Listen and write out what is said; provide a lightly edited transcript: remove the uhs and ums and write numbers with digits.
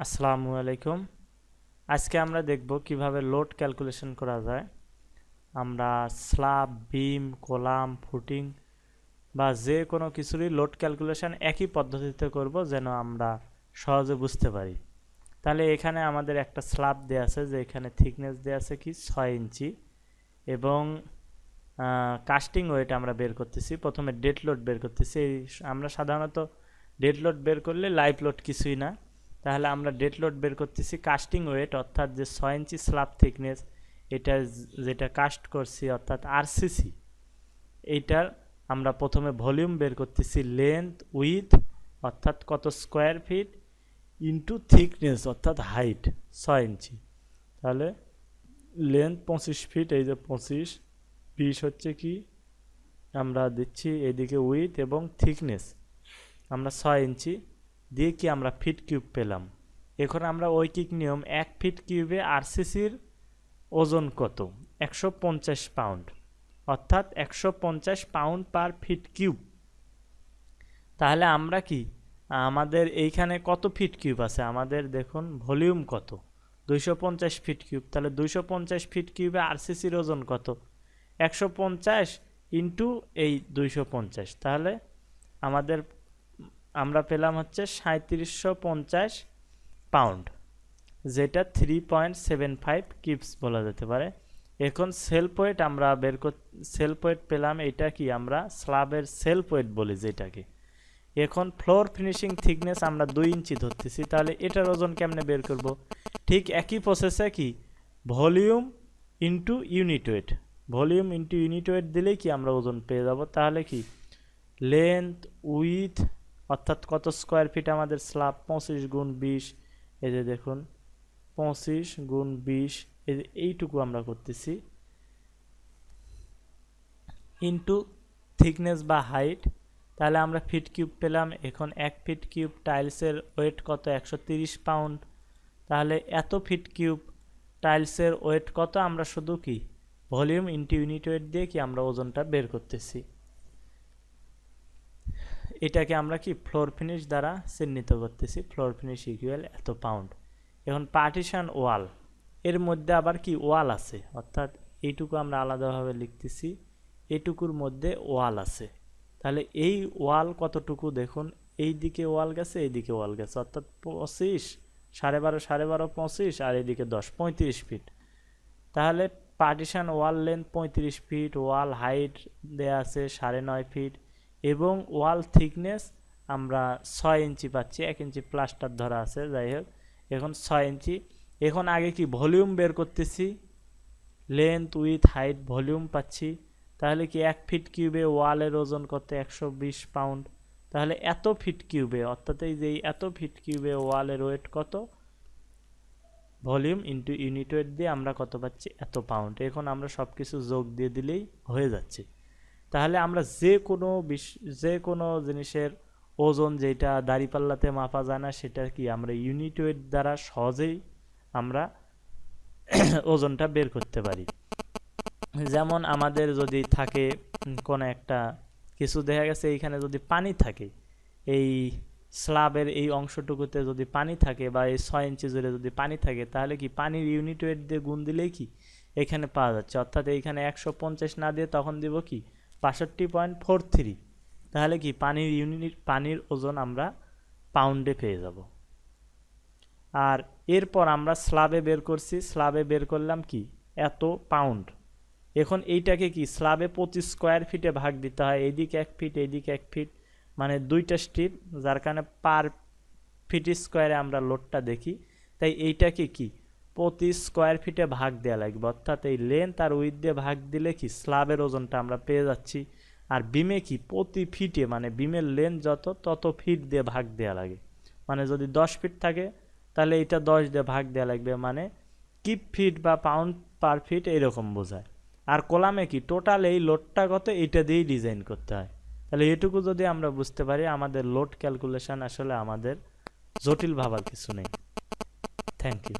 আসসালামু আলাইকুম। আজকে আমরা দেখব কিভাবে লোড ক্যালকুলেশন করা যায়। আমরা স্ল্যাব, বিম, কলাম, ফুটিং বা যে কোনো কিছুরই লোড ক্যালকুলেশন একই পদ্ধতিতে করব যেন আমরা সহজে বুঝতে পারি। তাহলে এখানে আমাদের একটা স্ল্যাব দেয়া আছে, যে এখানে থিকনেস দেয়া আছে কি 6 ইঞ্চি এবং কাস্টিং ওয়েট আমরা বের করতেছি। প্রথমে ডেড লোড বের করতেছি। আমরা সাধারণত ডেড লোড বের করলে লাইভ লোড কিছুই না, তাহলে আমরা ডেড লোড বের করতেছি কাস্টিং ওয়েট, অর্থাৎ যে 6 ইঞ্চি স্ল্যাব থিকনেস এটা যেটা কাস্ট করছি অর্থাৎ আরসিসি, এইটার আমরা প্রথমে ভলিউম বের করতেছি লেন্থ উইথ অর্থাৎ কত স্কোয়ার ফিট ইন্টু থিকনেস অর্থাৎ হাইট 6 ইঞ্চি। তাহলে লেন্থ 25 ফিট, এই যে 25 20 হচ্ছে কি আমরা দিচ্ছি এদিকে উইথ এবং থিকনেস আমরা 6 ইঞ্চি দিয়ে কি আমরা ফিট কিউব পেলাম। এখন আমরা ঐকিক নিয়ম 1 ফিট কিউবে আরসিসির ওজন কত 150 পাউন্ড, অর্থাৎ 150 পাউন্ড পার ফিট কিউব। তাহলে আমরা কি আমাদের এইখানে কত ফিট কিউব আছে, আমাদের দেখুন ভলিউম কত 250 ফিট কিউব, তাহলে 250 ফিট কিউবে আরসিসির ওজন কত 150 ইন্টু এই 250, তাহলে আমাদের আমরা পেলাম হচ্ছে 3750 পাউন্ড, যেটা 3.75 কিউবস বলা যেতে পারে। এখন সেলফ ওয়েট আমরা সেলফ ওয়েট পেলাম, এটা কি আমরা স্ল্যাবের সেলফ ওয়েট বলি যেটাকে। এখন ফ্লোর ফিনিশিং থিকনেস আমরা 2 ইঞ্চি ধরতেছি, তাহলে এটার ওজন কেমনে বের করব? ঠিক একই প্রসেসে কি volume into unit wait, volume into unit wait দিলেই কি আমরা ওজন পেয়ে যাব। তাহলে কি লেন্থ উইথ অর্থাৎ কত স্কোয়ার ফিট আমাদের স্ল্যাব 25 গুণ 20, এই যে দেখুন 25 গুণ 20, এইটুকু আমরা করতেছি ইন্টু থিকনেস বা হাইট, তাহলে আমরা ফিট কিউব পেলাম। এখন 1 ফিট কিউব টাইলসের ওয়েট কত 130 পাউন্ড, তাহলে এত ফিট কিউব টাইলসের ওয়েট কত আমরা শুধু কি ভলিউম ইন্টু ইউনিট ওয়েট দিয়ে কি আমরা ওজনটা বের করতেছি। এটাকে আমরা কি ফ্লোর ফিনিশ দ্বারা চিহ্নিত করতেছি, ফ্লোর ফিনিশ ইকুয়াল এত পাউন্ড। এখন পার্টিশন ওয়াল, এর মধ্যে আবার কি ওয়াল আছে, অর্থাৎ এইটুকু আমরা আলাদাভাবে লিখতেছি, এইটুকুর মধ্যে ওয়াল আছে। তাহলে এই ওয়াল কতটুকু দেখুন, এই দিকে ওয়াল গেছে এই দিকে ওয়াল গেছে, অর্থাৎ 25 12.5 12.5 25 আর এদিকে 10 35 ফিট। তাহলে পার্টিশন ওয়াল লেন্থ 35 ফিট, ওয়াল হাইট দেয়া আছে 9.5 ফিট এবং ওয়াল থিকনেস আমরা 6 ইঞ্চি পাচ্ছি, 1 ইঞ্চি প্লাস্টার ধরা আছে, যাই হোক এখন 6 ইঞ্চি। এখন আগে কি ভলিউম বের করতেছি, লেন্থ উইথ হাইট ভলিউম পাচ্ছি, তাহলে কি 1 ফিট কিউবে ওয়ালের ওজন কত 120 পাউন্ড, তাহলে এত ফিট কিউবে অর্থাৎ এই যে এত ফিট কিউবে ওয়ালের ওয়েট কত ভলিউম ইন্টু ইউনিট ওয়েট দিয়ে আমরা কত পাচ্ছি এত পাউন্ড। এখন আমরা সব কিছু যোগ দিয়ে দিলেই হয়ে যাচ্ছে। তাহলে আমরা যে কোনো জিনিসের ওজন যেটা দাঁড়িপাল্লাতে মাপা যায় না, সেটা কি আমরা ইউনিট ওয়েট দ্বারা সহজেই আমরা ওজনটা বের করতে পারি। যেমন আমাদের যদি থাকে কোনো একটা কিছু, দেখা গেছে এইখানে যদি পানি থাকে, এই স্ল্যাবের এই অংশটুকুতে যদি পানি থাকে বা এই 6 ইঞ্চি জুড়ে যদি পানি থাকে, তাহলে কি পানির ইউনিট ওয়েট দিয়ে গুণ দিলেই কি এখানে পাওয়া যাচ্ছে, অর্থাৎ এইখানে 150 না দিয়ে তখন দিব কি 62.43, তাহলে কি পানির ওজন আমরা পাউন্ডে পেয়ে যাব। আর এরপর আমরা স্ল্যাবে বের করছি, স্ল্যাবে বের করলাম কি এত পাউন্ড। এখন এইটাকে কি স্ল্যাবে 25 স্কোয়ার ফিটে ভাগ দিতে হয়, এইদিকে 1 ফিট এইদিকে 1 ফিট, মানে 2টা স্ট্রিপ, যার কারণে পার ফিট স্কোয়ারে আমরা লোডটা দেখি। তাই এইটাকে কি 25 স্কোয়ার ফিটে ভাগ দেওয়া লাগবে, অর্থাৎ এই লেন্থ আর উইথ দিয়ে ভাগ দিলে কি স্ল্যাবের ওজনটা আমরা পেয়ে যাচ্ছি। আর বিমে কি প্রতি ফিটে মানে বিমের লেন্থ যত তত ফিট দিয়ে ভাগ দেওয়া লাগে, মানে যদি 10 ফিট থাকে তাহলে এটা 10 দিয়ে ভাগ দেওয়া লাগবে, মানে কিপ ফিট বা পাউন্ড পার ফিট এরকম বোঝায়। আর কলামে কি টোটাল এই লোডটা কত এইটা দিয়েই ডিজাইন করতে হয়। তাহলে এটুকু যদি আমরা বুঝতে পারি, আমাদের লোড ক্যালকুলেশন আসলে আমাদের জটিল ভাবার কিছু নেই। Thank you.